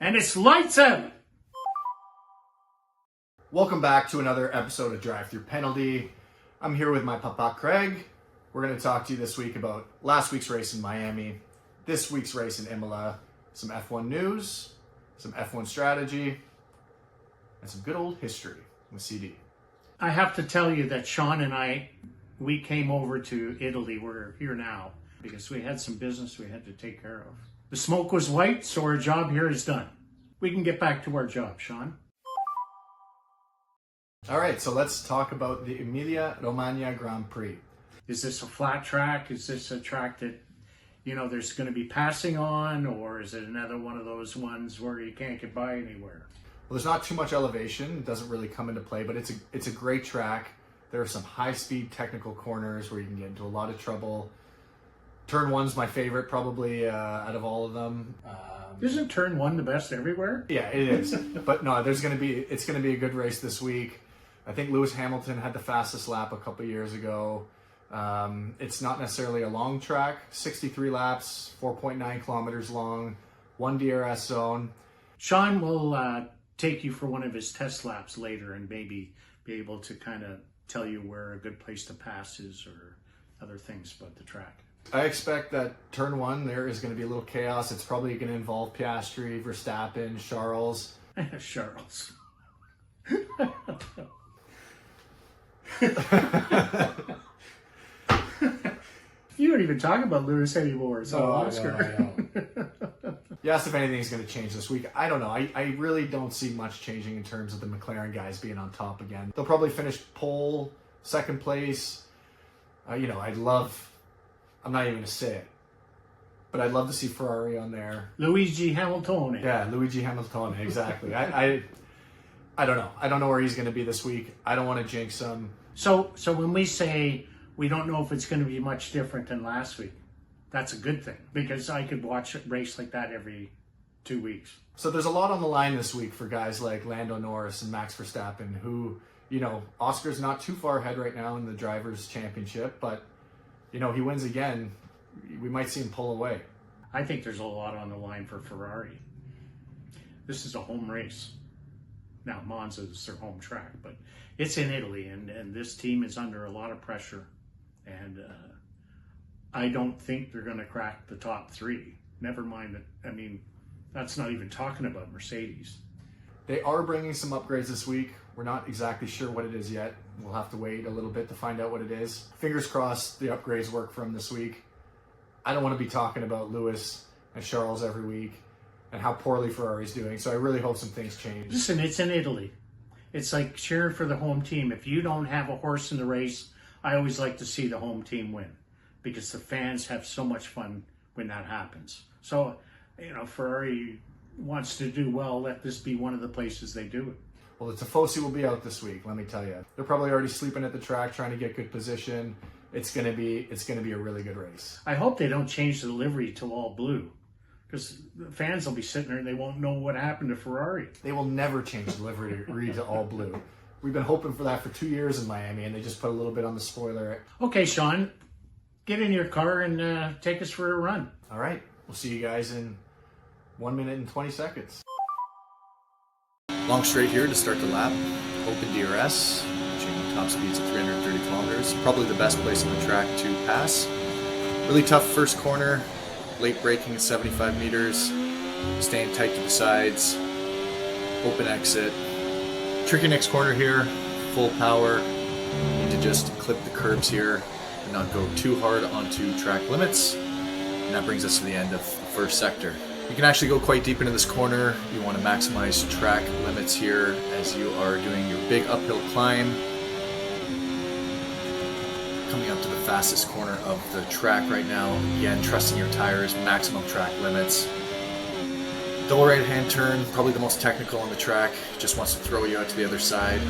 And it's lights out! Welcome back to another episode of Drive Thru Penalty. I'm here with my papa Craig. We're going to talk to you this week about last week's race in Miami, this week's race in Imola, some F1 news, some F1 strategy, and some good old history with CD. I have to tell you that Sean and I, we came over to Italy. We're here now because we had some business we had to take care of. The smoke was white, so our job here is done. We can get back to our job, Sean. All right, so let's talk about the Emilia-Romagna Grand Prix. Is this a flat track? Is this a track that, there's going to be passing on? Or is it another one of those ones where you can't get by anywhere? Well, there's not too much elevation. It doesn't really come into play, but it's a great track. There are some high-speed technical corners where you can get into a lot of trouble. Turn 1's my favorite, probably out of all of them. Isn't turn 1 the best everywhere? Yeah, it is. But no, it's going to be a good race this week. I think Lewis Hamilton had the fastest lap a couple years ago. It's not necessarily a long track, 63 laps, 4.9 kilometers long, 1 DRS zone. Sean will take you for one of his test laps later and maybe be able to kind of tell you where a good place to pass is or other things about the track. I expect that turn 1 there is going to be a little chaos. It's probably going to involve Piastri, Verstappen, Charles. Charles. You don't even talk about Lewis anymore, so Oscar. I know. You asked if anything's going to change this week. I don't know. I really don't see much changing in terms of the McLaren guys being on top again. They'll probably finish pole, second place. I'm not even going to say it, but I'd love to see Ferrari on there. Luigi Hamilton. Yeah, Luigi Hamilton, exactly. I don't know. I don't know where he's going to be this week. I don't want to jinx him. So when we say we don't know if it's going to be much different than last week, that's a good thing because I could watch a race like that every 2 weeks. So there's a lot on the line this week for guys like Lando Norris and Max Verstappen who, Oscar's not too far ahead right now in the Drivers' Championship, but, he wins again, we might see him pull away. I think there's a lot on the line for Ferrari. This is a home race. Now, Monza is their home track, but it's in Italy, and this team is under a lot of pressure. And I don't think they're going to crack the top 3. Never mind that. That's not even talking about Mercedes. They are bringing some upgrades this week. We're not exactly sure what it is yet. We'll have to wait a little bit to find out what it is. Fingers crossed the upgrades work for them this week. I don't want to be talking about Lewis and Charles every week and how poorly Ferrari's doing, so I really hope some things change. Listen, it's in Italy. It's like cheering for the home team. If you don't have a horse in the race, I always like to see the home team win because the fans have so much fun when that happens. So, Ferrari wants to do well. Let this be one of the places they do it. Well, the Tifosi will be out this week, let me tell you. They're probably already sleeping at the track trying to get good position. It's gonna be a really good race. I hope they don't change the livery to all blue because the fans will be sitting there and they won't know what happened to Ferrari. They will never change the livery to all blue. We've been hoping for that for 2 years in Miami, and they just put a little bit on the spoiler. Okay, Sean, get in your car and take us for a run. All right, we'll see you guys in 1 minute and 20 seconds. Long straight here to start the lap. Open DRS, reaching top speeds of 330 kilometers. Probably the best place on the track to pass. Really tough first corner. Late braking at 75 meters. Staying tight to the sides. Open exit. Tricky next corner here. Full power. Need to just clip the curbs here and not go too hard onto track limits. And that brings us to the end of the first sector. You can actually go quite deep into this corner. You want to maximize track limits here as you are doing your big uphill climb. Coming up to the fastest corner of the track right now. Again, trusting your tires, maximum track limits. Double right-hand turn, probably the most technical on the track. Just wants to throw you out to the other side.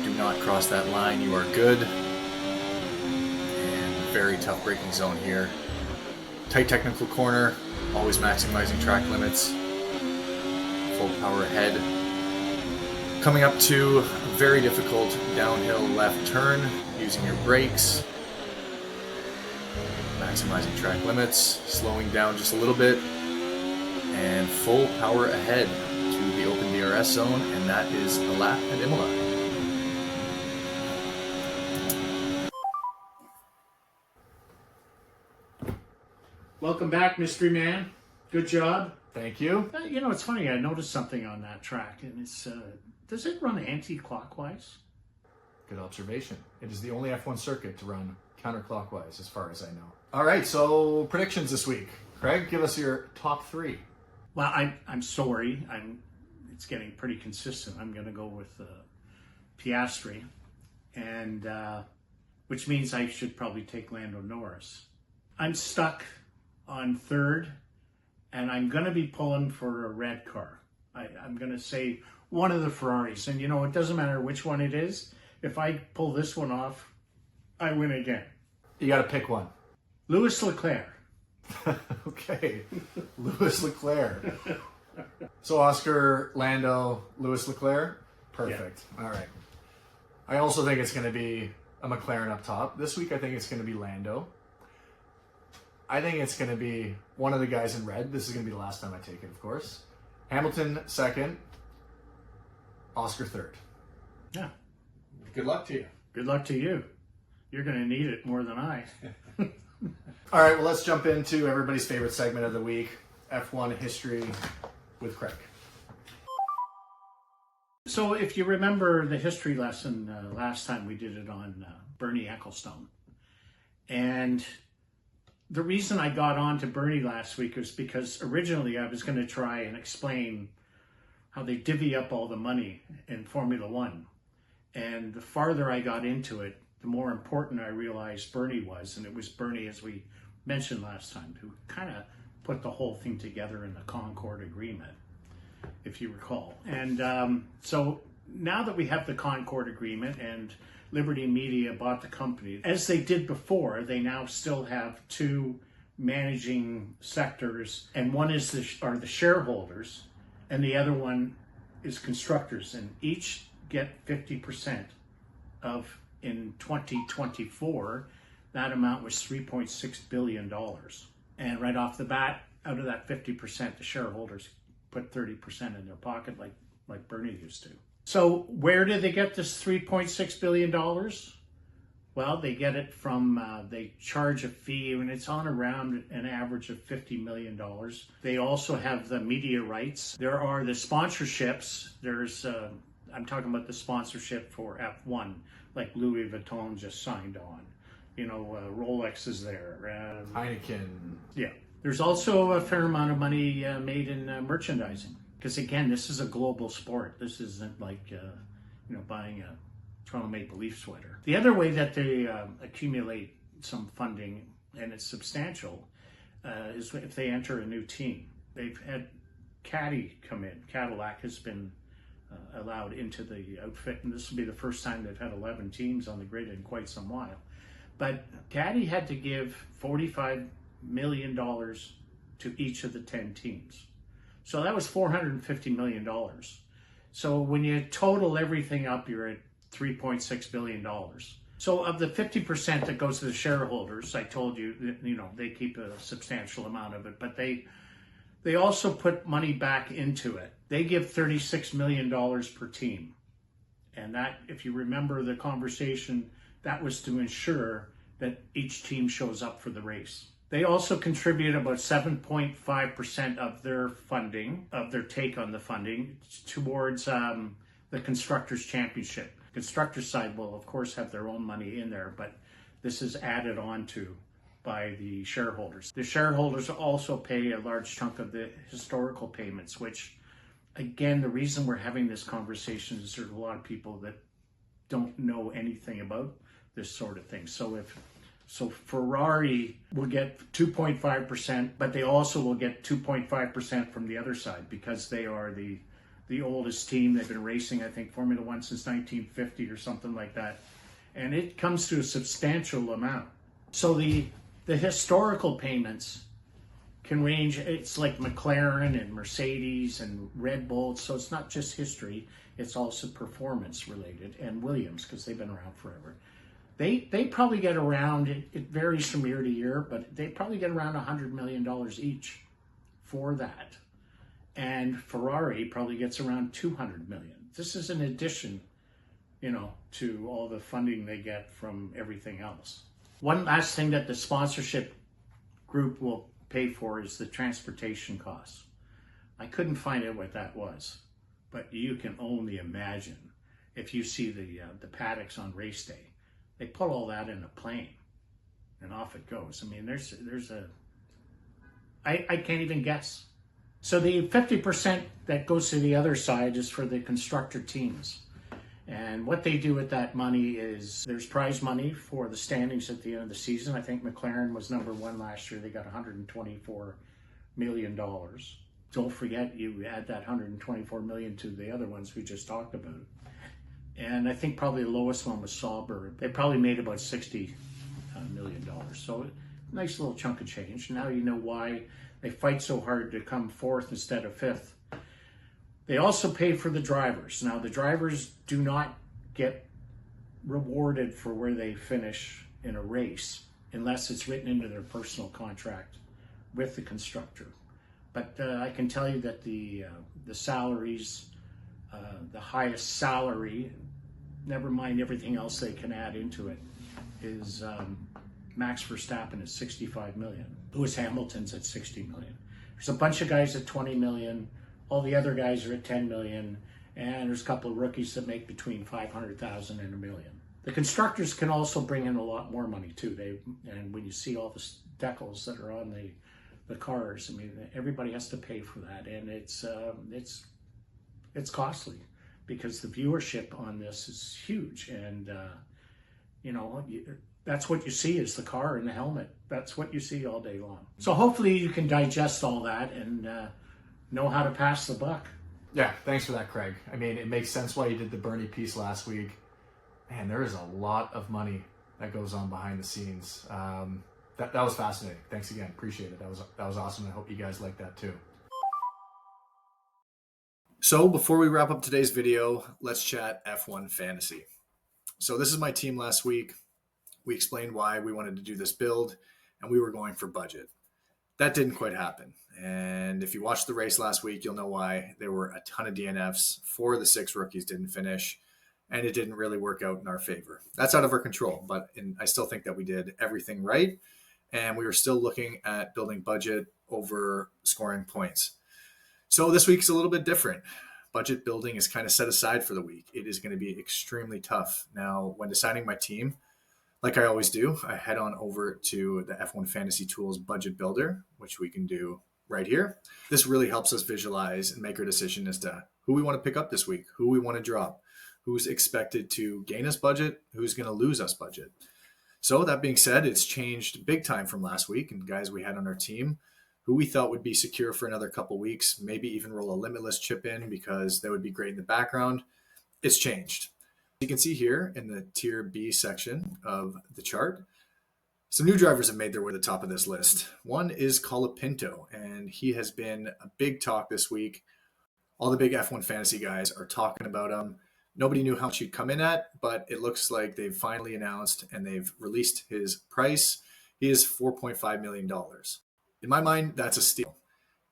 Do not cross that line, you are good. And very tough braking zone here. Tight technical corner. Always maximizing track limits. Full power ahead. Coming up to a very difficult downhill left turn, using your brakes. Maximizing track limits, slowing down just a little bit, and full power ahead to the open DRS zone, and that is a lap at Imola. Welcome back, Mystery Man. Good job. Thank you. You know, it's funny. I noticed something on that track, and it's does it run anti-clockwise? Good observation. It is the only F1 circuit to run counterclockwise, as far as I know. All right, so predictions this week. Craig, give us your top 3. Well, I'm sorry. It's getting pretty consistent. I'm going to go with Piastri, and which means I should probably take Lando Norris. I'm stuck on 3rd, and I'm going to be pulling for a red car. I'm going to say one of the Ferraris, and you know, it doesn't matter which one it is. If I pull this one off, I win again. You got to pick one. Louis Leclerc. Okay, Louis Leclerc. So Oscar, Lando, Louis Leclerc. Perfect. Yeah. All right. I also think it's going to be a McLaren up top. This week I think it's going to be Lando. I think it's going to be one of the guys in red. This is going to be the last time I take it, of course. Hamilton 2nd. Oscar 3rd. Yeah. Good luck to you. Good luck to you. You're going to need it more than I. All right, well, let's jump into everybody's favorite segment of the week, F1 history with Craig. So if you remember the history lesson last time, we did it on Bernie Ecclestone. And the reason I got on to Bernie last week was because originally I was going to try and explain how they divvy up all the money in Formula One. And the farther I got into it, the more important I realized Bernie was. And it was Bernie, as we mentioned last time, who kind of put the whole thing together in the Concord Agreement, if you recall. And so now that we have the Concord Agreement and Liberty Media bought the company, as they did before, they now still have 2 managing sectors, and one is the shareholders, and the other one is constructors, and each get 50% of, in 2024, that amount was $3.6 billion. And right off the bat, out of that 50%, the shareholders put 30% in their pocket like Bernie used to. So where did they get this $3.6 billion? Well, they get it from, they charge a fee, and it's on around an average of $50 million. They also have the media rights. There are the sponsorships. There's, I'm talking about the sponsorship for F1, like Louis Vuitton just signed on. You know, Rolex is there. Heineken. Yeah. There's also a fair amount of money made in merchandising. Because again, this is a global sport. This isn't like, buying a Toronto Maple Leaf sweater. The other way that they accumulate some funding, and it's substantial, is if they enter a new team. They've had Caddy come in. Cadillac has been allowed into the outfit, and this will be the first time they've had 11 teams on the grid in quite some while. But Caddy had to give $45 million to each of the 10 teams. So that was $450 million. So when you total everything up, you're at $3.6 billion. So of the 50% that goes to the shareholders, I told you that, they keep a substantial amount of it, but they also put money back into it. They give $36 million per team. And that, if you remember the conversation, that was to ensure that each team shows up for the race. They also contribute about 7.5% of their funding, of their take on the funding, towards the Constructors' Championship. Constructors' side will, of course, have their own money in there, but this is added on to by the shareholders. The shareholders also pay a large chunk of the historical payments, which, again, the reason we're having this conversation is there's a lot of people that don't know anything about this sort of thing. So Ferrari will get 2.5%, but they also will get 2.5% from the other side because they are the oldest team. They've been racing, I think, Formula One since 1950 or something like that. And it comes to a substantial amount. So the historical payments can range, it's like McLaren and Mercedes and Red Bull. So it's not just history, it's also performance related, and Williams, because they've been around forever. They probably get around, it varies from year to year, but they probably get around $100 million each for that. and Ferrari probably gets around 200 million. This is in addition, to all the funding they get from everything else. One last thing that the sponsorship group will pay for is the transportation costs. I couldn't find out what that was, but you can only imagine if you see the paddocks on race day. They put all that in a plane, and off it goes. I mean, I can't even guess. So the 50% that goes to the other side is for the constructor teams. And what they do with that money is there's prize money for the standings at the end of the season. I think McLaren was number one last year. They got $124 million. Don't forget, you add that $124 million to the other ones we just talked about. And I think probably the lowest one was Sauber. They probably made about $60 million. So a nice little chunk of change. Now you know why they fight so hard to come fourth instead of fifth. They also pay for the drivers. Now the drivers do not get rewarded for where they finish in a race unless it's written into their personal contract with the constructor. But I can tell you that the salaries, the highest salary, never mind everything else they can add into it, is Max Verstappen at 65 million. Lewis Hamilton's at 60 million. There's a bunch of guys at 20 million. All the other guys are at 10 million. And there's a couple of rookies that make between 500,000 and $1 million. The constructors can also bring in a lot more money too. And when you see all the decals that are on the cars, I mean, everybody has to pay for that. And it's costly because the viewership on this is huge. And, that's what you see is the car and the helmet. That's what you see all day long. So hopefully you can digest all that and know how to pass the buck. Yeah, thanks for that, Craig. I mean, it makes sense why you did the Bernie piece last week. Man, there is a lot of money that goes on behind the scenes. That was fascinating. Thanks again. Appreciate it. That was awesome. I hope you guys like that too. So before we wrap up today's video, let's chat F1 fantasy. So this is my team last week. We explained why we wanted to do this build, and we were going for budget. That didn't quite happen. And if you watched the race last week, you'll know why. There were a ton of DNFs. 4 of the 6 rookies didn't finish, and it didn't really work out in our favor. That's out of our control, but I still think that we did everything right, and we were still looking at building budget over scoring points. So this week's a little bit different. Budget building is kind of set aside for the week. It is going to be extremely tough. Now, when deciding my team, like I always do, I head on over to the F1 Fantasy Tools Budget Builder, which we can do right here. This really helps us visualize and make our decision as to who we want to pick up this week, who we want to drop, who's expected to gain us budget, who's going to lose us budget. So that being said, it's changed big time from last week. And guys we had on our team who we thought would be secure for another couple weeks, maybe even roll a limitless chip in because they would be great in the background. It's changed. You can see here in the tier B section of the chart, some new drivers have made their way to the top of this list. One is Colapinto, and he has been a big talk this week. All the big F1 fantasy guys are talking about him. Nobody knew how much he'd come in at, but it looks like they've finally announced and they've released his price. He is $4.5 million. In my mind, that's a steal.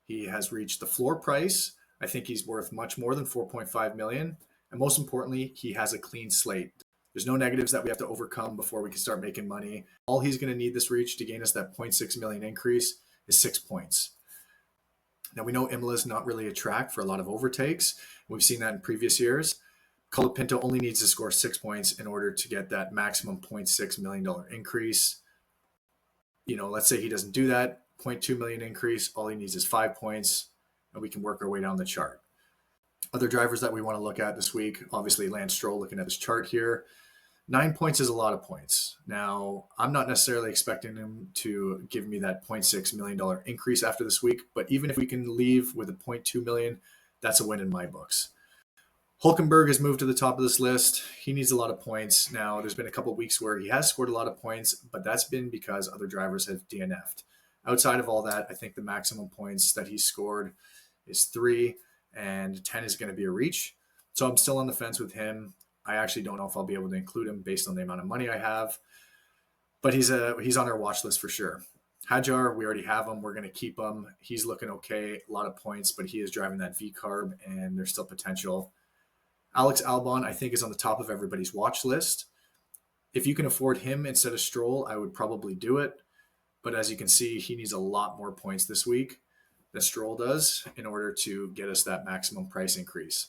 He has reached the floor price. I think he's worth much more than $4.5 million. And most importantly, he has a clean slate. There's no negatives that we have to overcome before we can start making money. All he's going to need this reach to gain us that 0.6 million increase is 6 points. Now, we know Imola is not really a track for a lot of overtakes. We've seen that in previous years. Colapinto only needs to score 6 points in order to get that maximum $0.6 million increase. Let's say he doesn't do that, 0.2 million increase. All he needs is 5 points, and we can work our way down the chart. Other drivers that we want to look at this week, obviously Lance Stroll, looking at this chart here. 9 points is a lot of points. Now, I'm not necessarily expecting him to give me that $0.6 million increase after this week, but even if we can leave with a $0.2 million, that's a win in my books. Hulkenberg has moved to the top of this list. He needs a lot of points. Now, there's been a couple of weeks where he has scored a lot of points, but that's been because other drivers have DNF'd. Outside of all that, I think the maximum points that he scored is 3. And 10 is going to be a reach. So I'm still on the fence with him. I actually don't know if I'll be able to include him based on the amount of money I have, but he's on our watch list for sure. Hajar, we already have him. We're going to keep him. He's looking okay, a lot of points, but he is driving that V-carb, and there's still potential. Alex Albon, I think, is on the top of everybody's watch list. If you can afford him instead of Stroll, I would probably do it. But as you can see, he needs a lot more points this week than Stroll does in order to get us that maximum price increase.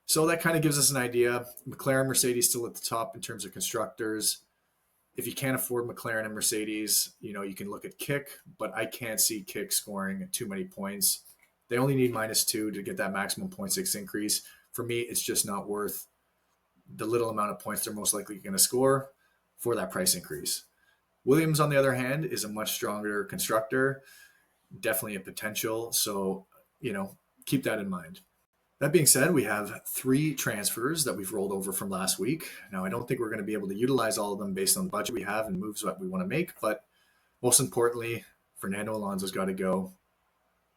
So that kind of gives us an idea. McLaren, Mercedes still at the top in terms of constructors. If you can't afford McLaren and Mercedes, you can look at Kick, but I can't see Kick scoring too many points. They only need -2 to get that maximum 0.6 increase. For me, it's just not worth the little amount of points they're most likely going to score for that price increase. Williams, on the other hand, is a much stronger constructor, definitely a potential. So, keep that in mind. That being said, we have 3 transfers that we've rolled over from last week. Now, I don't think we're going to be able to utilize all of them based on the budget we have and moves that we want to make. But most importantly, Fernando Alonso's got to go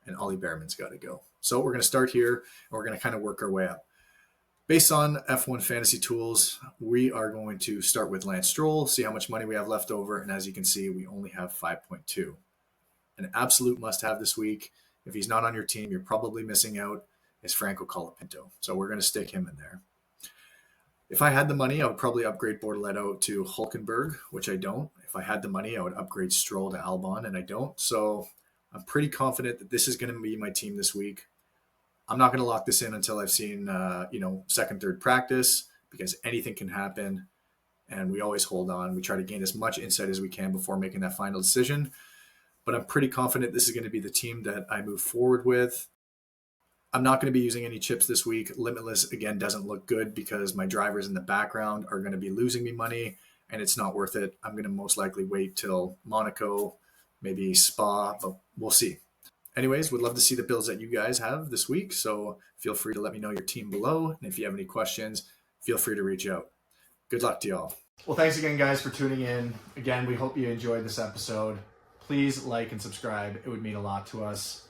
and Ollie Behrman's got to go. So we're going to start here and we're going to kind of work our way up. Based on F1 Fantasy Tools, we are going to start with Lance Stroll, see how much money we have left over. And as you can see, we only have 5.2. An absolute must-have this week. If he's not on your team, you're probably missing out, is Franco Colapinto. So we're going to stick him in there. If I had the money, I would probably upgrade Bortoleto to Hulkenberg, which I don't. If I had the money, I would upgrade Stroll to Albon, and I don't. So I'm pretty confident that this is going to be my team this week. I'm not going to lock this in until I've seen, second, third practice, because anything can happen, and we always hold on. We try to gain as much insight as we can before making that final decision. But I'm pretty confident this is going to be the team that I move forward with. I'm not going to be using any chips this week. Limitless, again, doesn't look good because my drivers in the background are going to be losing me money, and it's not worth it. I'm going to most likely wait till Monaco, maybe Spa, but we'll see. Anyways, would love to see the builds that you guys have this week, so feel free to let me know your team below, and if you have any questions, feel free to reach out. Good luck to y'all. Well, thanks again, guys, for tuning in. Again, we hope you enjoyed this episode. Please like and subscribe. It would mean a lot to us.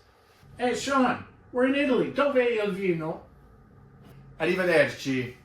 Hey, Sean, we're in Italy. Dove il vino? Arrivederci.